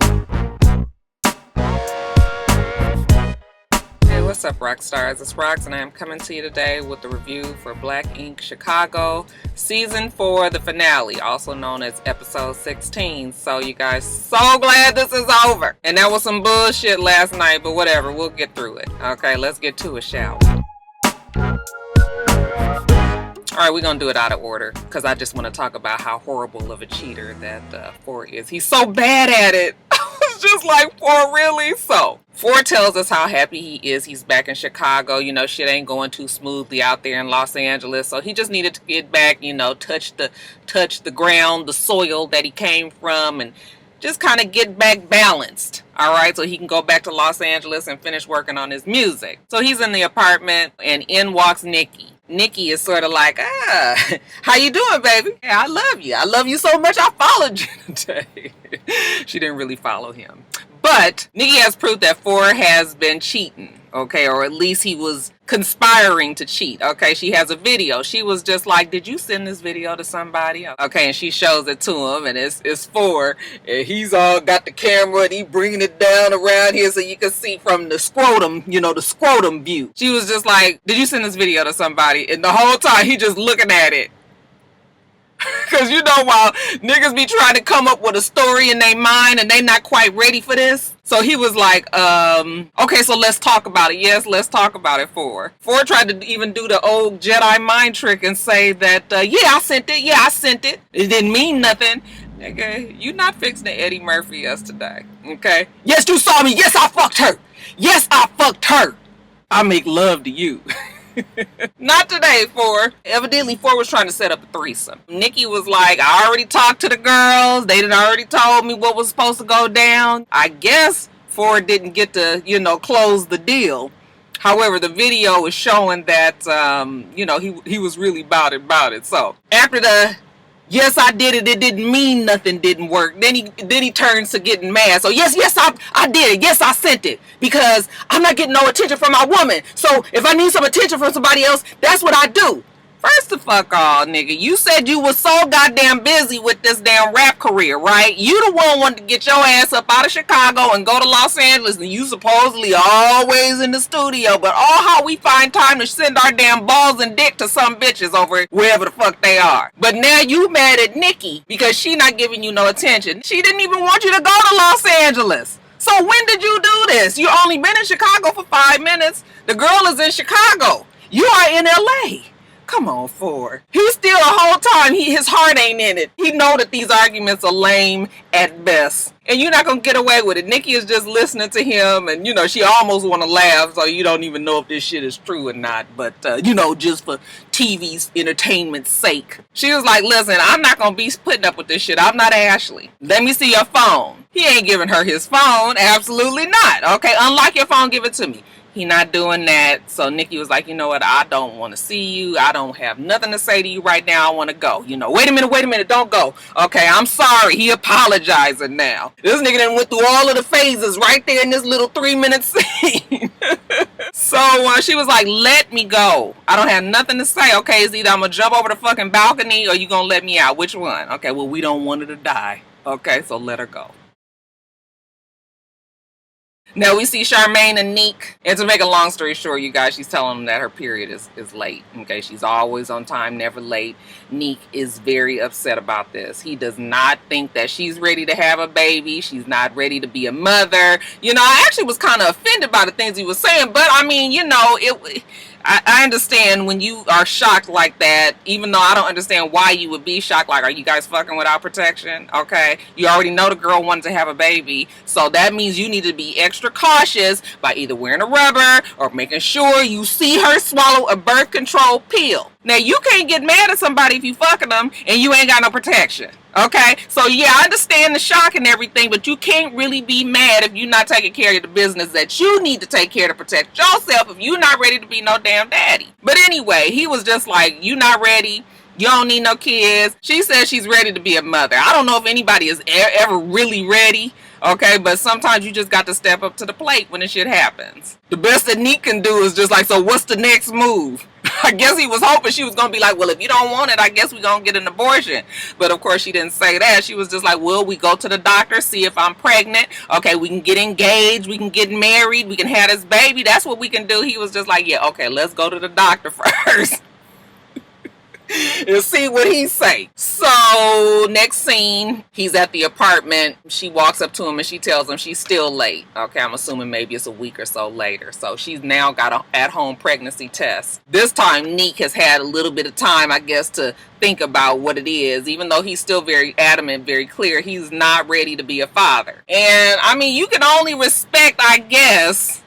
Hey, what's up, rock stars? It's Rox, and I am coming to you today with the review for Black Ink Chicago Season 4, the finale, also known as Episode 16. So, you guys, so glad this is over. And that was some bullshit last night, but whatever, we'll get through it. Okay, let's get to it, shall we? Alright, we're gonna do it out of order, because I just want to talk about how horrible of a cheater that 4 is. He's so bad at it. It's just like, 4, really? So, 4 tells us how happy he is. He's back in Chicago. You know, shit ain't going too smoothly out there in Los Angeles. So he just needed to get back, you know, touch the ground, the soil that he came from, and just kind of get back balanced. All right, so he can go back to Los Angeles and finish working on his music. So he's in the apartment, and in walks Nikki. Nikki is sort of like, how you doing, baby? Hey, I love you. I love you so much I followed you today. She didn't really follow him. But Nikki has proof that 4 has been cheating, okay? Or at least he was conspiring to cheat, okay? She has a video. She was just like, did you send this video to somebody? Okay, and she shows it to him, and it's 4. And he's all got the camera, and he bringing it down around here so you can see from the scrotum, you know, the scrotum view. She was just like, did you send this video to somebody? And the whole time, he just looking at it. Because you know, while niggas be trying to come up with a story in their mind and they not quite ready for this. So he was like, okay, so let's talk about it. Yes, let's talk about it. 4 tried to even do the old Jedi mind trick and say that, yeah, I sent it. Yeah, I sent it. It didn't mean nothing. Nigga, you not fixing the Eddie Murphy yesterday. Okay? Yes, you saw me. Yes, I fucked her. Yes, I fucked her. I make love to you. Not today, 4. Evidently, 4 was trying to set up a threesome. Nikki was like, I already talked to the girls. They done already told me what was supposed to go down. I guess 4 didn't get to, you know, close the deal. However, the video is showing that, you know, he was really about it. So, after the yes, I did it, it didn't mean nothing didn't work, then he turns to getting mad. So yes, I did it. Yes, I sent it. Because I'm not getting no attention from my woman. So if I need some attention from somebody else, that's what I do. First the fuck all, nigga. You said you was so goddamn busy with this damn rap career, right? You the one wanted to get your ass up out of Chicago and go to Los Angeles, and you supposedly always in the studio, but all how we find time to send our damn balls and dick to some bitches over wherever the fuck they are. But now you mad at Nikki because she not giving you no attention. She didn't even want you to go to Los Angeles. So when did you do this? You only been in Chicago for 5 minutes. The girl is in Chicago. You are in LA. Come on, 4. He's still the whole time, his heart ain't in it. He know that these arguments are lame at best. And you're not going to get away with it. Nikki is just listening to him, and, you know, she almost want to laugh, so you don't even know if this shit is true or not. But, you know, just for TV's entertainment's sake. She was like, listen, I'm not going to be putting up with this shit. I'm not Ashley. Let me see your phone. He ain't giving her his phone. Absolutely not. Okay, unlock your phone, give it to me. He not doing that. So Nikki was like, you know what? I don't want to see you. I don't have nothing to say to you right now. I want to go. You know, wait a minute. Don't go. Okay, I'm sorry. He apologizing now. This nigga done went through all of the phases right there in this little 3-minute scene. So she was like, let me go. I don't have nothing to say. Okay, it's either I'm going to jump over the fucking balcony or you going to let me out. Which one? Okay, well, we don't want her to die. Okay, so let her go. Now we see Charmaine and Neek, and to make a long story short, you guys, she's telling them that her period is late. Okay, she's always on time, never late. Neek is very upset about this. He does not think that she's ready to have a baby. She's not ready to be a mother. You know, I actually was kind of offended by the things he was saying, but I mean, you know, I understand when you are shocked like that, even though I don't understand why you would be shocked. Like, are you guys fucking without protection? Okay. You already know the girl wanted to have a baby. So that means you need to be extra cautious by either wearing a rubber or making sure you see her swallow a birth control pill. Now, you can't get mad at somebody if you fucking them and you ain't got no protection. Okay? So, yeah, I understand the shock and everything, but you can't really be mad if you're not taking care of the business that you need to take care to protect yourself if you're not ready to be no damn daddy. But anyway, he was just like, you not ready. You don't need no kids. She says she's ready to be a mother. I don't know if anybody is ever really ready. Okay, but sometimes you just got to step up to the plate when the shit happens. The best that Neek can do is just like, so what's the next move? I guess he was hoping she was going to be like, well, if you don't want it, I guess we're going to get an abortion. But of course, she didn't say that. She was just like, well, we go to the doctor, see if I'm pregnant. Okay, we can get engaged. We can get married. We can have this baby. That's what we can do. He was just like, yeah, okay, let's go to the doctor first. And see what he say. So next scene, he's at the apartment. She walks up to him and she tells him she's still late. Okay, I'm assuming maybe it's a week or so later. So she's now got an at-home pregnancy test. This time Neek has had a little bit of time, I guess, to think about what it is. Even though he's still very adamant, very clear, he's not ready to be a father. And I mean, you can only respect, I guess,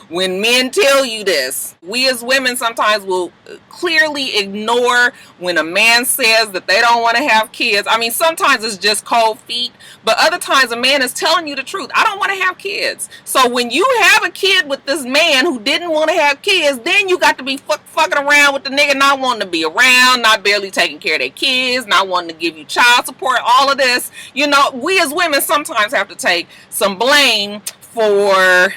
when men tell you this. We as women sometimes will clearly ignore when a man says that they don't want to have kids. I mean, sometimes it's just cold feet, but other times a man is telling you the truth. I don't want to have kids. So when you have a kid with this man who didn't want to have kids, then you got to be fucking around with the nigga not wanting to be around, not barely taking care of their kids, not wanting to give you child support, all of this. You know, we as women sometimes have to take some blame for,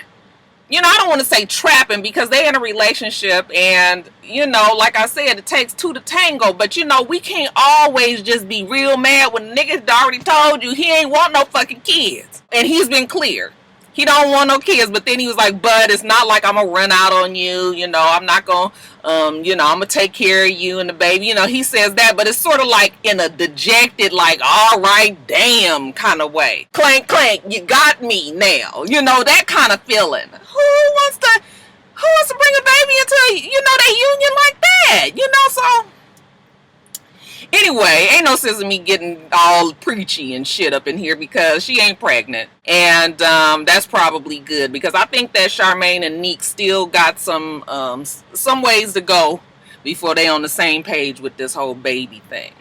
you know, I don't want to say trapping, because they're in a relationship and, you know, like I said, it takes two to tango. But, you know, we can't always just be real mad when the nigga already told you he ain't want no fucking kids. And he's been clear. He don't want no kids. But then he was like, but it's not like I'm going to run out on you. You know, I'm not going to, you know, I'm going to take care of you and the baby. You know, he says that, but it's sort of like in a dejected, like, all right, damn kind of way. Clank, clank, you got me now. You know, that kind of feeling. Who wants to bring a baby into, you know, that union like that? You know, so anyway, ain't no sense of me getting all preachy and shit up in here, because she ain't pregnant. And that's probably good, because I think that Charmaine and Neek still got some ways to go before they on the same page with this whole baby thing.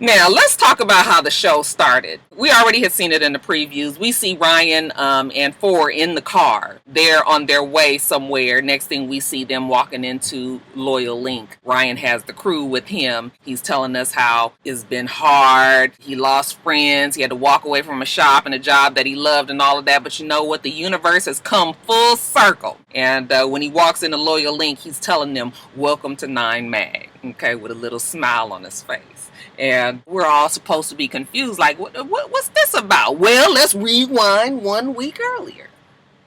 Now, let's talk about how the show started. We already had seen it in the previews. We see Ryan and Four in the car. They're on their way somewhere. Next thing we see them walking into Loyal Link. Ryan has the crew with him. He's telling us how it's been hard. He lost friends. He had to walk away from a shop and a job that he loved and all of that. But you know what? The universe has come full circle. And when he walks into Loyal Link, he's telling them, welcome to 9 Mag. Okay, with a little smile on his face. And we're all supposed to be confused, like, what's this about? Well, let's rewind 1 week earlier.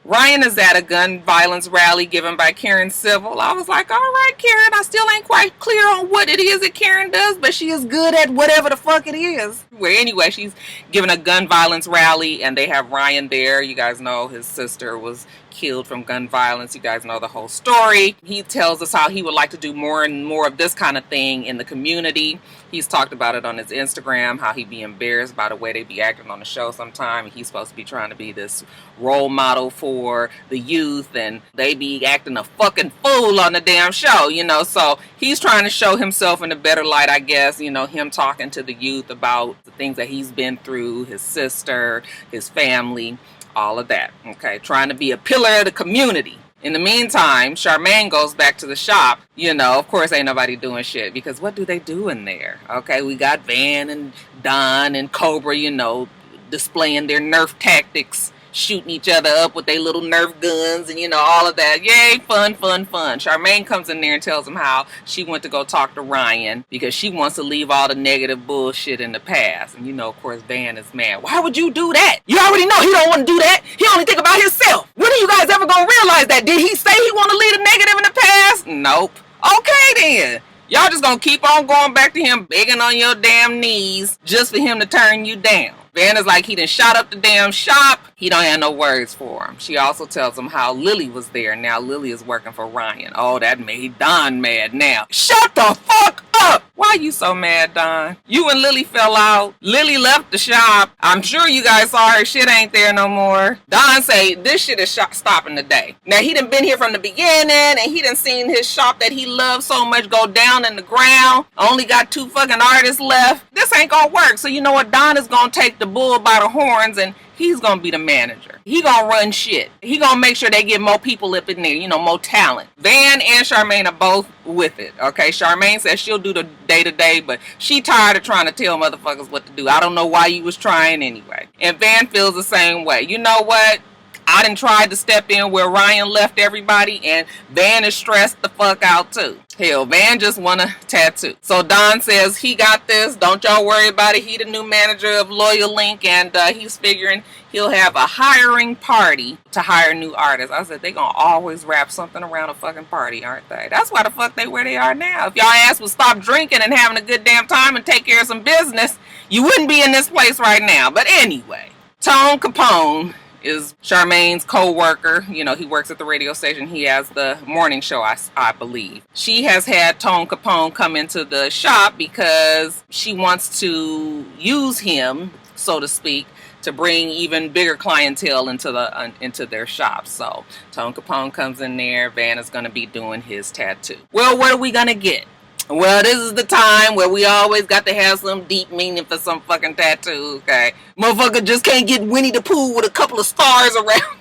Ryan is at a gun violence rally given by Karen Civil. I was like, all right, Karen, I still ain't quite clear on what it is that Karen does, but she is good at whatever the fuck it is. Well, anyway, she's giving a gun violence rally, and they have Ryan there. You guys know his sister was killed from gun violence. You guys know the whole story. He tells us how he would like to do more and more of this kind of thing in the community. He's talked about it on his Instagram, how he'd be embarrassed by the way they be acting on the show sometime. He's supposed to be trying to be this role model for the youth, and they be acting a fucking fool on the damn show, you know. So he's trying to show himself in a better light, I guess, you know, him talking to the youth about the things that he's been through, his sister, his family, all of that. Okay, trying to be a pillar of the community. In the meantime, Charmaine goes back to the shop. You know, of course ain't nobody doing shit, because what do they do in there? Okay, we got Van and Don and Cobra, you know, displaying their Nerf tactics, shooting each other up with their little Nerf guns and, you know, all of that. Yay, fun, fun, fun. Charmaine comes in there and tells him how she went to go talk to Ryan because she wants to leave all the negative bullshit in the past. And, you know, of course, Van is mad. Why would you do that? You already know he don't want to do that. He only think about himself. When are you guys ever going to realize that? Did he say he want to leave the negative in the past? Nope. Okay, then. Y'all just gonna keep on going back to him, begging on your damn knees just for him to turn you down. Van is like, he done shot up the damn shop. He don't have no words for him. She also tells him how Lily was there. Now Lily is working for Ryan. Oh, that made Don mad now. Shut the fuck up! Why you so mad, Don? You and Lily fell out. Lily left the shop. I'm sure you guys saw her shit ain't there no more. Don say, this shit is stopping today. Now, he done been here from the beginning, and he done seen his shop that he loved so much go down in the ground. Only got 2 fucking artists left. This ain't gonna work. So you know what? Don is gonna take the bull by the horns, and he's gonna be the manager. He gonna run shit. He gonna make sure they get more people up in there, you know, more talent. Van and Charmaine are both with it, okay? Charmaine says she'll do the day-to-day, but she tired of trying to tell motherfuckers what to do. I don't know why you was trying anyway. And Van feels the same way. You know what? I done tried to step in where Ryan left everybody, and Van is stressed the fuck out too. Hell, Van just want a tattoo. So Don says he got this. Don't y'all worry about it. He the new manager of Loyal Link, and he's figuring he'll have a hiring party to hire new artists. I said, they gonna always wrap something around a fucking party, aren't they? That's why the fuck they where they are now. If y'all ass would stop drinking and having a good damn time and take care of some business, you wouldn't be in this place right now. But anyway, Tone Capone is Charmaine's co-worker. You know, he works at the radio station. He has the morning show, I believe. She has had Tone Capone come into the shop because she wants to use him, so to speak, to bring even bigger clientele into their shop. So Tone Capone comes in there. Van is going to be doing his tattoo. Well, what are we going to get? Well, this is the time where we always got to have some deep meaning for some fucking tattoo, okay? Motherfucker just can't get Winnie the Pooh with a couple of stars around.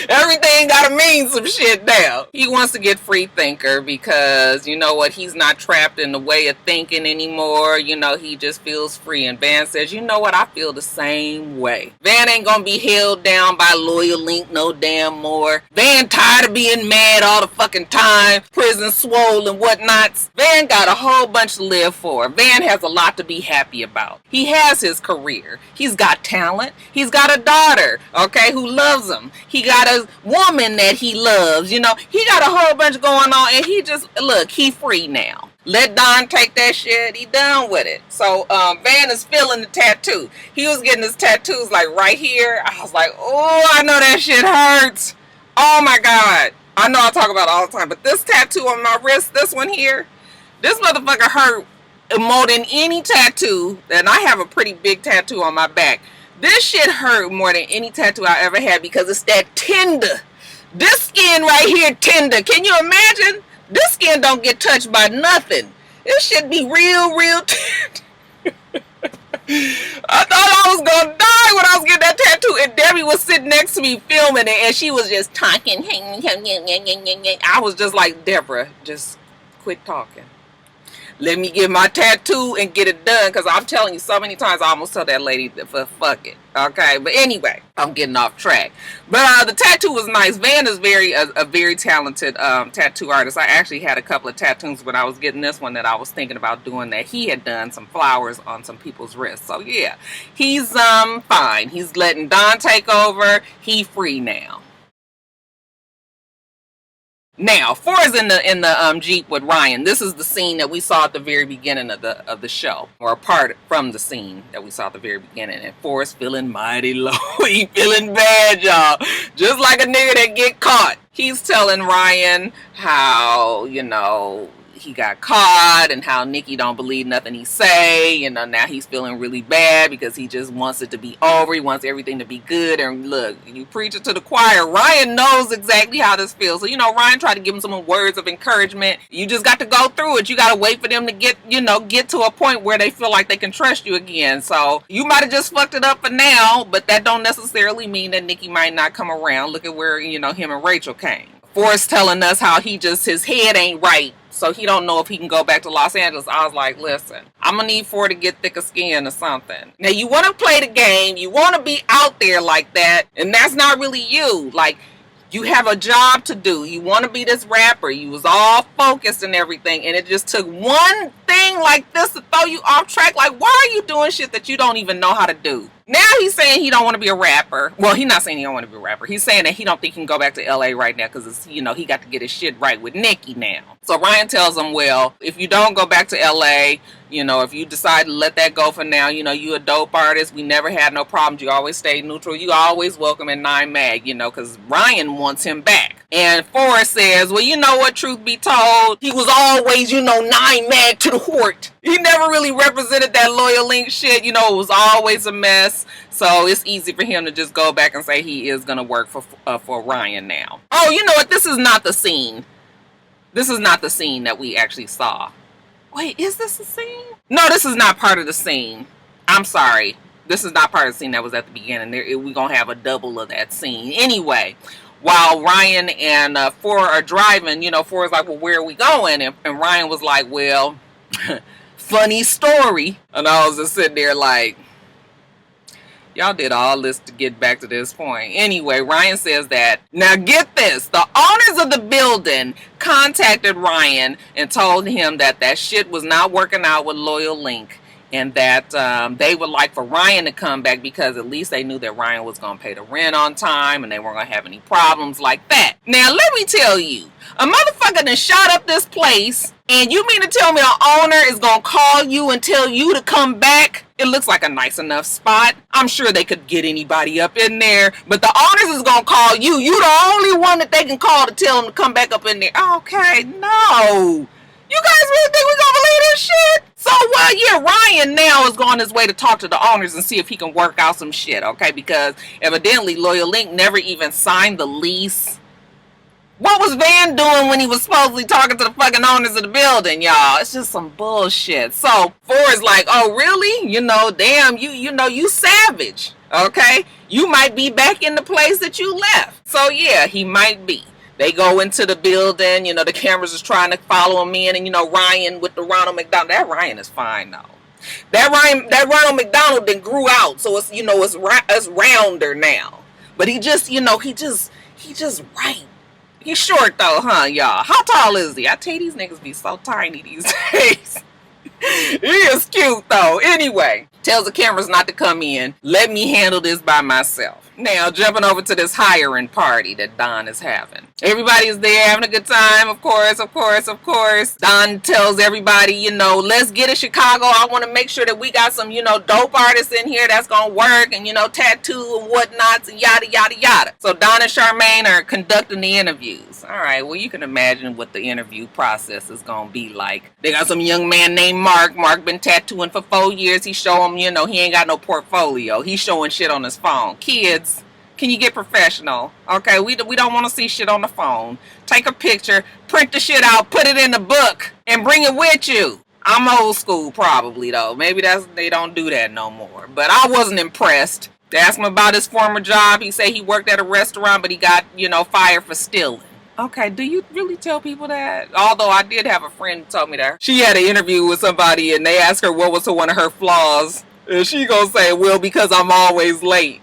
Everything gotta mean some shit now. He wants to get Free Thinker because, you know what, he's not trapped in the way of thinking anymore. You know, he just feels free. And Van says, you know what, I feel the same way. Van ain't gonna be held down by Loyal Link no damn more. Van tired of being mad all the fucking time. Prison swole and whatnots. Van got a whole bunch to live for. Van has a lot to be happy about. He has his career. He's got talent. He's got a daughter, okay, who loves him. He got a woman that he loves, you know. He got a whole bunch going on, and he just, look, he free now. Let Don take that shit. He done with it. So Van is feeling the tattoo. He was getting his tattoos like right here. I was like, oh, I know that shit hurts. Oh my God. I know I talk about it all the time, but this tattoo on my wrist, this one here, this motherfucker hurt more than any tattoo. And I have a pretty big tattoo on my back. This shit hurt more than any tattoo I ever had because it's that tender. This skin right here tender. Can you imagine? This skin don't get touched by nothing. This shit be real tender. I thought I was gonna die when I was getting that tattoo, and Debbie was sitting next to me filming it, and she was just talking. I was just like, Deborah, just quit talking. Let me get my tattoo and get it done, because I'm telling you so many times I almost tell that lady for fuck it. Okay, but anyway, I'm getting off track. But the tattoo was nice. Van is a very talented tattoo artist. I actually had a couple of tattoos when I was getting this one that I was thinking about doing, that he had done some flowers on some people's wrists. So yeah, he's fine. He's letting Don take over. He free now. Now, Forrest in the Jeep with Ryan. This is the scene that we saw at the very beginning of the show, or a part from the scene that we saw at the very beginning. And Forrest feeling mighty low. He feeling bad, y'all. Just like a nigga that get caught. He's telling Ryan how, you know, he got caught and how Nikki don't believe nothing he say. You know, now he's feeling really bad because he just wants it to be over. He wants everything to be good. And look, you preach it to the choir. Ryan knows exactly how this feels. So, you know, Ryan tried to give him some words of encouragement. You just got to go through it. You got to wait for them to get to a point where they feel like they can trust you again. So you might have just fucked it up for now, but that don't necessarily mean that Nikki might not come around. Look at where, you know, him and Rachel came. Forrest telling us how his head ain't right. So he don't know if he can go back to Los Angeles. I was like, listen, I'm going to need Ford to get thicker skin or something. Now, you want to play the game. You want to be out there like that. And that's not really you. Like, you have a job to do. You want to be this rapper. You was all focused and everything. And it just took one thing like this to throw you off track. Like, why are you doing shit that you don't even know how to do? Now he's saying he don't want to be a rapper. Well, he's not saying he don't want to be a rapper. He's saying that he don't think he can go back to LA right now because, you know, he got to get his shit right with Nikki now. So Ryan tells him, well, if you don't go back to LA, you know, if you decide to let that go for now, you know, you a dope artist. We never had no problems. You always stay neutral. You always welcome in 9 Mag, you know, because Ryan wants him back. And Forrest says, well, you know what, truth be told, he was always, you know, 9 Mag to the Hort. He never really represented that Loyal Link shit. You know, it was always a mess. So it's easy for him to just go back and say he is going to work for Ryan now. Oh, you know what? This is not the scene. This is not the scene that we actually saw. Wait, is this the scene? No, this is not part of the scene. I'm sorry. This is not part of the scene that was at the beginning. We're going to have a double of that scene. Anyway, while Ryan and Ford are driving, you know, Ford's like, well, where are we going? And Ryan was like, well, funny story. And I was just sitting there like, Y'all did all this to get back to this point. Anyway, Ryan says that, now get this, the owners of the building contacted Ryan and told him that that shit was not working out with Loyal Link, and that they would like for Ryan to come back because at least they knew that Ryan was going to pay the rent on time and they weren't going to have any problems like that. Now, let me tell you, a motherfucker done shot up this place, and you mean to tell me an owner is going to call you and tell you to come back? It looks like a nice enough spot. I'm sure they could get anybody up in there, but the owners is going to call you. You the only one that they can call to tell them to come back up in there. Okay, no. You guys really think we're going to believe this shit? So, well, yeah, Ryan now is going his way to talk to the owners and see if he can work out some shit, okay? Because evidently Loyal Link never even signed the lease. What was Van doing when he was supposedly talking to the fucking owners of the building, y'all? It's just some bullshit. So, Forrest's like, oh, really? You know, damn, you savage, okay? You might be back in the place that you left. So, yeah, he might be. They go into the building, you know, the cameras is trying to follow him in, and, you know, Ryan with the Ronald McDonald. That Ryan is fine, though. That Ronald McDonald then grew out, so it's, you know, it's rounder now. But he just, you know, he just right. He's short, though, huh, y'all? How tall is he? I tell you, these niggas be so tiny these days. He is cute, though. Anyway, tells the cameras not to come in. Let me handle this by myself. Now, jumping over to this hiring party that Don is having. Everybody's there having a good time, of course. Don tells everybody, you know, let's get to Chicago. I want to make sure that we got some, you know, dope artists in here that's going to work, and, you know, tattoo and whatnots and yada, yada, yada. So Don and Charmaine are conducting the interviews. All right, well, you can imagine what the interview process is going to be like. They got some young man named Mark. Mark been tattooing for 4 years. He show him, you know, he ain't got no portfolio. He's showing shit on his phone. Kids, can you get professional? Okay, we don't want to see shit on the phone. Take a picture, print the shit out, put it in the book, and bring it with you. I'm old school probably, though. Maybe they don't do that no more. But I wasn't impressed. They asked him about his former job. He said he worked at a restaurant, but he got, you know, fired for stealing. Okay, do you really tell people that? Although I did have a friend who told me that she had an interview with somebody and they asked her what was one of her flaws. And she gonna say, well, because I'm always late.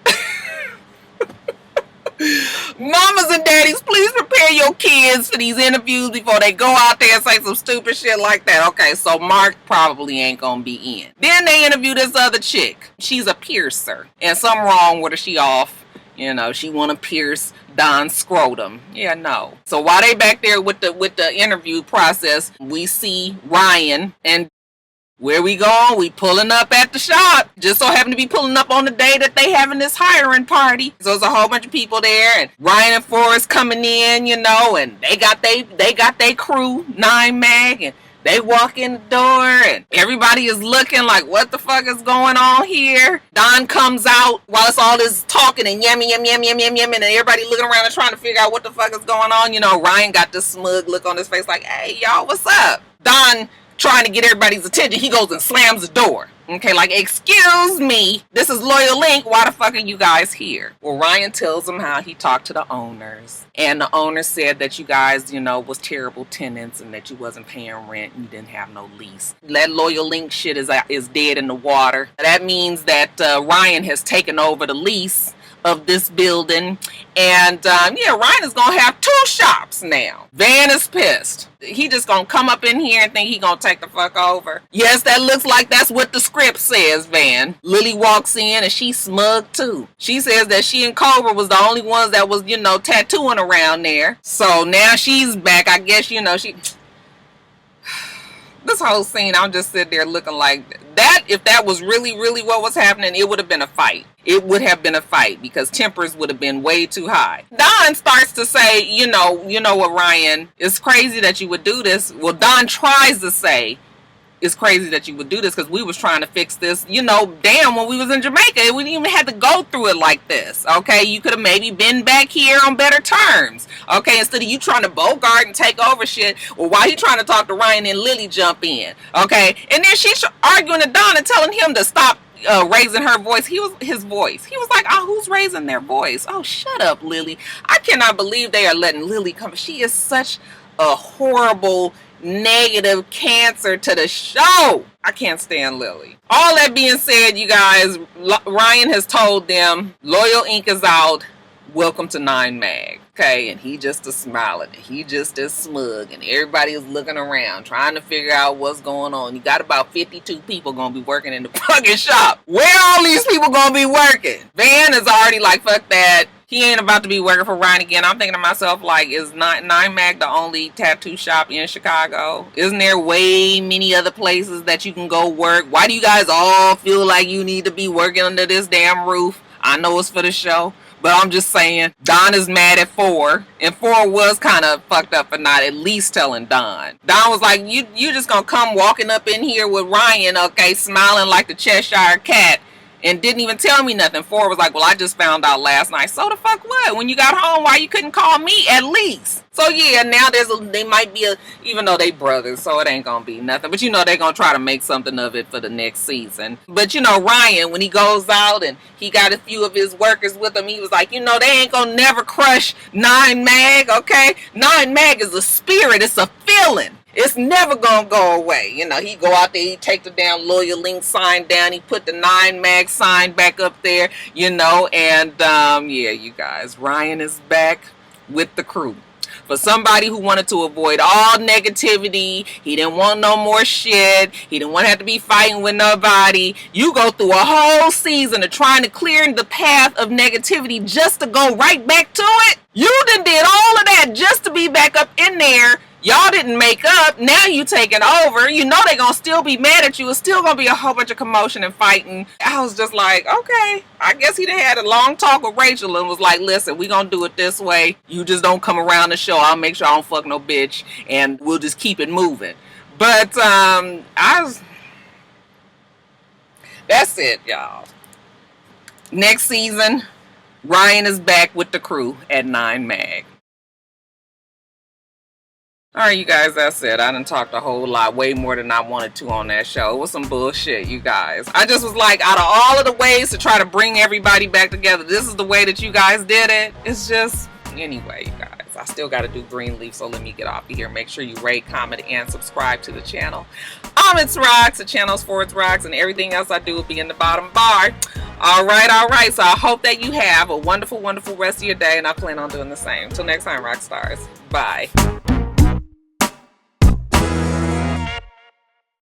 Mamas and daddies, please prepare your kids for these interviews before they go out there and say some stupid shit like that. Okay, so Mark probably ain't gonna be in. Then they interview this other chick. She's a piercer. And something wrong with her. She off. You know, she wanna pierce Don's scrotum. Yeah, no. So while they back there with the interview process, we see Ryan and where we going? We pulling up at the shop. Just so happen to be pulling up on the day that they having this hiring party. So there's a whole bunch of people there, and Ryan and Forrest coming in, you know, and they got they crew, 9 Mag, and they walk in the door, and everybody is looking like, what the fuck is going on here? Don comes out while it's all this talking and yum, and everybody looking around and trying to figure out what the fuck is going on. You know, Ryan got this smug look on his face like, hey, y'all, what's up? Don trying to get everybody's attention, he goes and slams the door. Okay, like, excuse me, this is Loyal Link, why the fuck are you guys here? Well, Ryan tells him how he talked to the owners, and the owner said that you guys, you know, was terrible tenants and that you wasn't paying rent and you didn't have no lease. That Loyal Link shit is dead in the water. That means that Ryan has taken over the lease of this building, and yeah, Ryan is gonna have 2 shops now. Van is pissed. He just gonna come up in here and think he gonna take the fuck over. Yes, that looks like that's what the script says, Van. Lily walks in and she's smug too. She says that she and Cobra was the only ones that was, you know, tattooing around there. So now she's back. I guess, you know, she... This whole scene, I'm just sitting there looking like that. If that was really, really what was happening, it would have been a fight. It would have been a fight because tempers would have been way too high. Don starts to say, you know what, Ryan, it's crazy that you would do this. Well, Don tries to say, it's crazy that you would do this because we was trying to fix this, you know, damn, when we was in Jamaica, we didn't even have to go through it like this, okay? You could have maybe been back here on better terms, okay? Instead of you trying to bogart and take over shit, well, while he trying to talk to Ryan and Lily jump in, okay? And then she's arguing to Don and telling him to stop raising her voice. He was like, oh, who's raising their voice? Oh, shut up, Lily. I cannot believe they are letting Lily come. She is such a horrible negative cancer to the show. I can't stand Lily. All that being said, you guys, Ryan has told them Loyal Inc. is out. Welcome to 9mag. Okay, and he just is smiling. He just is smug. And everybody is looking around, trying to figure out what's going on. You got about 52 people going to be working in the fucking shop. Where all these people going to be working? Van is already like, fuck that. He ain't about to be working for Ryan again. I'm thinking to myself, like, is 9mag the only tattoo shop in Chicago? Isn't there way many other places that you can go work? Why do you guys all feel like you need to be working under this damn roof? I know it's for the show, but I'm just saying, Don is mad at 4, and 4 was kind of fucked up for not at least telling Don. Don was like, you just gonna come walking up in here with Ryan, okay, smiling like the Cheshire Cat, and didn't even tell me nothing. 4 was like, well, I just found out last night. So the fuck what? When you got home, why you couldn't call me at least? So yeah, now they might be even though they brothers, so it ain't gonna be nothing. But you know, they gonna try to make something of it for the next season. But you know, Ryan, when he goes out and he got a few of his workers with him, he was like, you know, they ain't gonna never crush 9mag, okay? 9mag is a spirit, it's a feeling. It's never gonna go away. You know, he go out there, he take the damn Loyal Link sign down, he put the 9mag sign back up there, you know, and yeah, you guys, Ryan is back with the crew. For somebody who wanted to avoid all negativity, he didn't want no more shit, he didn't want to have to be fighting with nobody. You go through a whole season of trying to clear the path of negativity just to go right back to it. You done did all of that just to be back up in there. Y'all didn't make up. Now you taking over. You know they gonna still be mad at you. It's still gonna be a whole bunch of commotion and fighting. I was just like, okay. I guess he done had a long talk with Rachel and was like, listen, we gonna do it this way. You just don't come around the show. I'll make sure I don't fuck no bitch, and we'll just keep it moving. But that's it, y'all. Next season, Ryan is back with the crew at 9mag. Alright, you guys, that's it. I done talked a whole lot, way more than I wanted to on that show. It was some bullshit, you guys. I just was like, out of all of the ways to try to bring everybody back together, this is the way that you guys did it. It's just, anyway, you guys. I still got to do Greenleaf, so let me get off of here. Make sure you rate, comment, and subscribe to the channel. itsrox, the channel's for itsrox, and everything else I do will be in the bottom bar. Alright. So I hope that you have a wonderful, wonderful rest of your day, and I plan on doing the same. Till next time, rock stars. Bye.